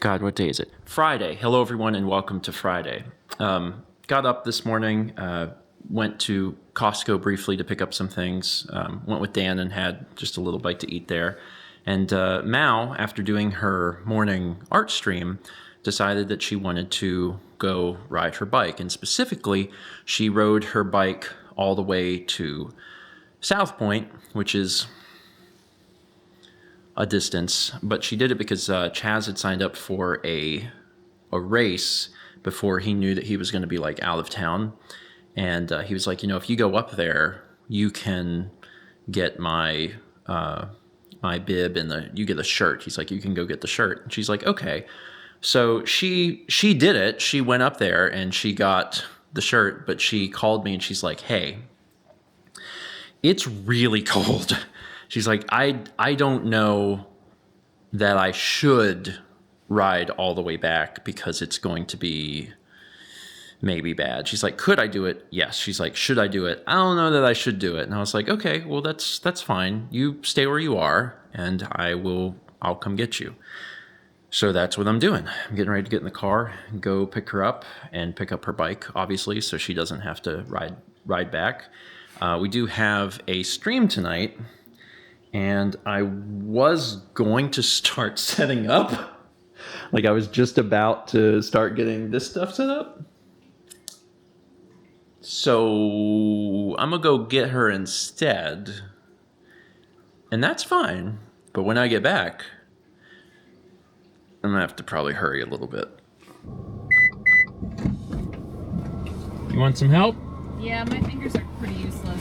God, what day is it? Friday. Hello, everyone, and welcome to Friday. Got up this morning, went to Costco briefly to pick up some things, went with Dan and had just a little bite to eat there. And Mao, after doing her morning art stream, decided that she wanted to go ride her bike. And specifically, she rode her bike all the way to South Point, which is a distance, but she did it because Chaz had signed up for a race before he knew that he was going to be like out of town, and he was like, if you go up there, you can get my my bib and you get a shirt. He's like, you can go get the shirt. And she's like, okay. So she did it. She went up there and she got the shirt, but she called me and she's like, hey, it's really cold. She's like, I don't know that I should ride all the way back because it's going to be maybe bad. She's like, could I do it? Yes. She's like, should I do it? I don't know that I should do it. And I was like, okay, well, that's fine. You stay where you are and I'll come get you. So that's what I'm doing. I'm getting ready to get in the car and go pick her up and pick up her bike, obviously, so she doesn't have to ride back. We do have a stream tonight. And I was going to start setting up. Like I was just about to start getting this stuff set up. So I'm going to go get her instead. And that's fine. But when I get back, I'm going to have to probably hurry a little bit. You want some help? Yeah, my fingers are pretty useless.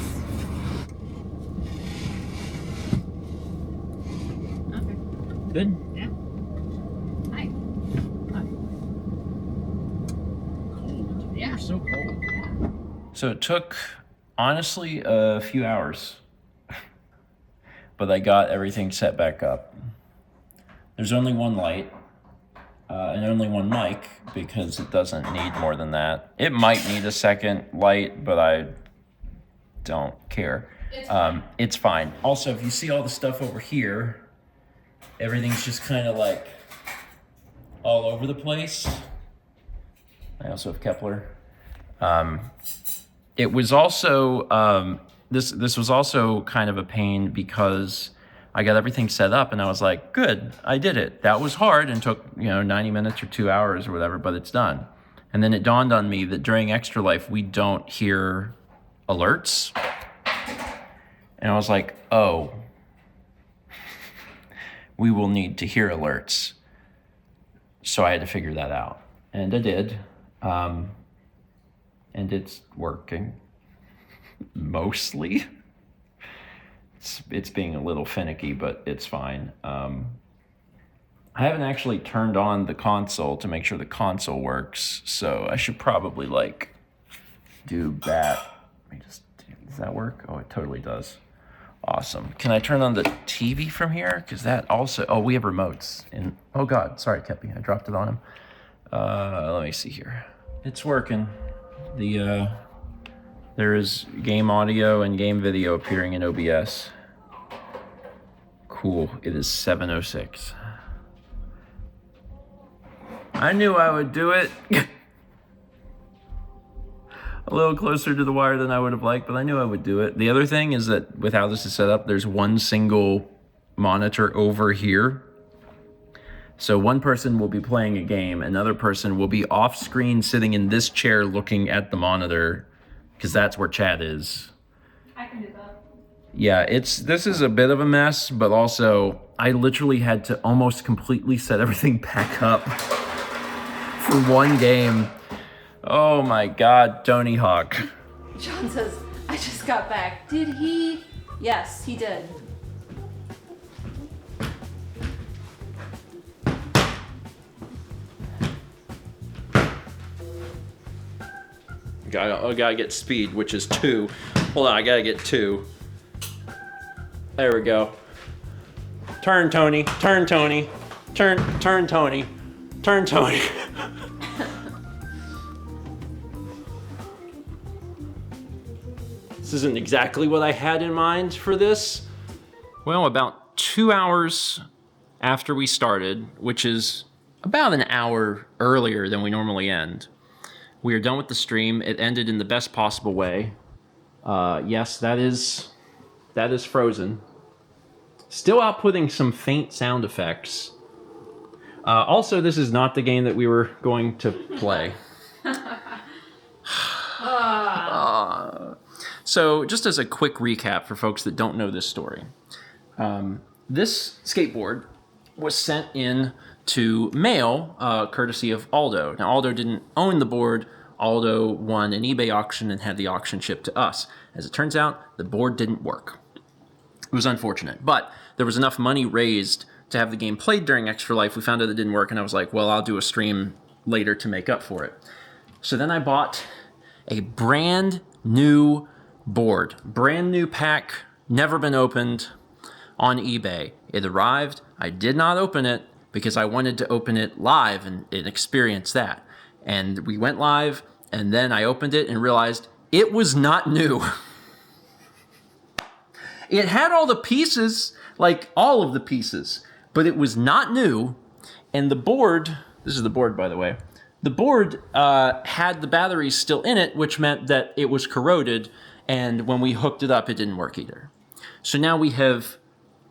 Good? Yeah. Hi. Hi. Cold. Yeah. You're so cold. So it took, honestly, a few hours. But I got everything set back up. There's only one light. And only one mic, because it doesn't need more than that. It might need a second light, but I don't care. It's fine. Also, if you see all the stuff over here, everything's just kind of like all over the place. I also have Kepler. It was also, this was also kind of a pain because I got everything set up and I was like, good, I did it. That was hard and took, 90 minutes or 2 hours or whatever, but it's done. And then it dawned on me that during Extra Life, we don't hear alerts. And I was like, oh, we will need to hear alerts. So I had to figure that out. And I did. And it's working. Mostly. It's being a little finicky, but it's fine. I haven't actually turned on the console to make sure the console works. So I should probably do that. Does that work? Oh, it totally does. Awesome. Can I turn on the TV from here? Because that also... we have remotes. Oh, God. Sorry, Kepi. I dropped it on him. Let me see here. It's working. There is game audio and game video appearing in OBS. Cool. It is 7:06. I knew I would do it. A little closer to the wire than I would have liked, but I knew I would do it. The other thing is that with how this is set up, there's one single monitor over here. So one person will be playing a game, another person will be off screen sitting in this chair looking at the monitor, because that's where chat is. I can do that. Yeah, this is a bit of a mess, but also I literally had to almost completely set everything back up for one game. Oh my God, Tony Hawk. John says, I just got back. Did he? Yes, he did. I gotta get speed, which is 2. Hold on, I gotta get 2. There we go. Turn, Tony. Turn, Tony. Turn, Tony. Turn, Tony. This isn't exactly what I had in mind for this. Well, about 2 hours after we started, which is about an hour earlier than we normally end. We are done with the stream. It ended in the best possible way. Yes, that is Frozen. Still outputting some faint sound effects. Also, this is not the game that we were going to play. So, just as a quick recap for folks that don't know this story. This skateboard was sent in to mail, courtesy of Aldo. Now, Aldo didn't own the board. Aldo won an eBay auction and had the auction shipped to us. As it turns out, the board didn't work. It was unfortunate, but there was enough money raised to have the game played during Extra Life. We found out it didn't work, and I was like, well, I'll do a stream later to make up for it. So then I bought a brand new board, brand new pack, never been opened, on eBay. It arrived. I did not open it because I wanted to open it live and experience that. And we went live, and then I opened it and realized it was not new. It had all the pieces, like all of the pieces, but it was not new. And the board, this is the board, by the way, the board had the batteries still in it, which meant that it was corroded, and when we hooked it up, it didn't work either. So now we have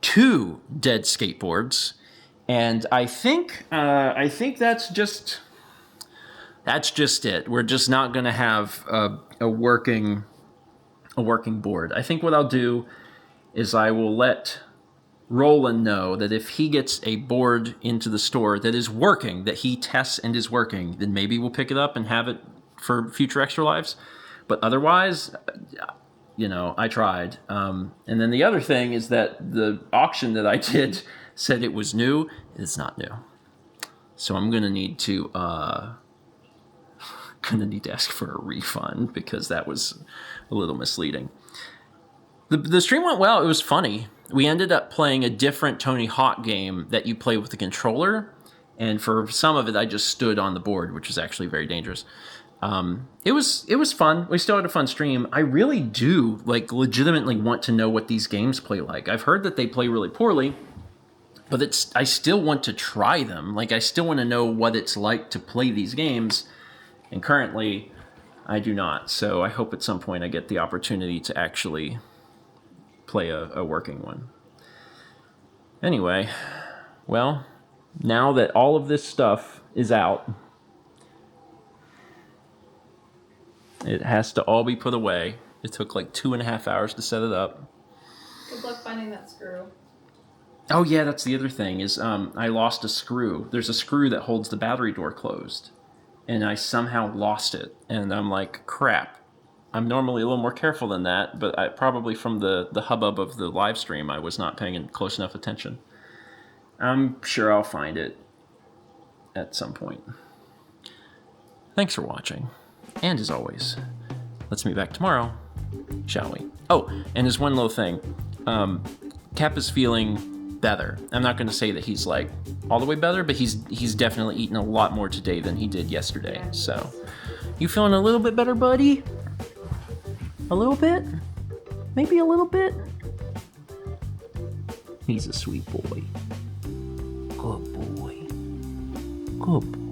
2 dead skateboards, and I think that's just it. We're just not going to have a working board. I think what I'll do is I will let Roland know that if he gets a board into the store that is working, that he tests and is working, then maybe we'll pick it up and have it for future Extra Lives. But otherwise, I tried. And then the other thing is that the auction that I did said it was new. It's not new. So I'm going to need to ask for a refund because that was a little misleading. The stream went well. It was funny. We ended up playing a different Tony Hawk game that you play with the controller. And for some of it, I just stood on the board, which was actually very dangerous. It was fun. We still had a fun stream. I really do legitimately want to know what these games play like. I've heard that they play really poorly, but I still want to try them. I still want to know what it's like to play these games. And currently, I do not. So I hope at some point I get the opportunity to actually play a working one. Anyway, well, now that all of this stuff is out, it has to all be put away. It took 2.5 hours to set it up. Good luck finding that screw. Oh yeah, that's the other thing is I lost a screw. There's a screw that holds the battery door closed, and I somehow lost it. And I'm like, crap. I'm normally a little more careful than that, but probably from the hubbub of the live stream, I was not paying close enough attention. I'm sure I'll find it at some point. Thanks for watching. And as always, let's meet back tomorrow, shall we? Oh, and there's one little thing. Cap is feeling better. I'm not going to say that he's all the way better, but he's definitely eaten a lot more today than he did yesterday. So, you feeling a little bit better, buddy? A little bit? Maybe a little bit? He's a sweet boy. Good boy. Good boy.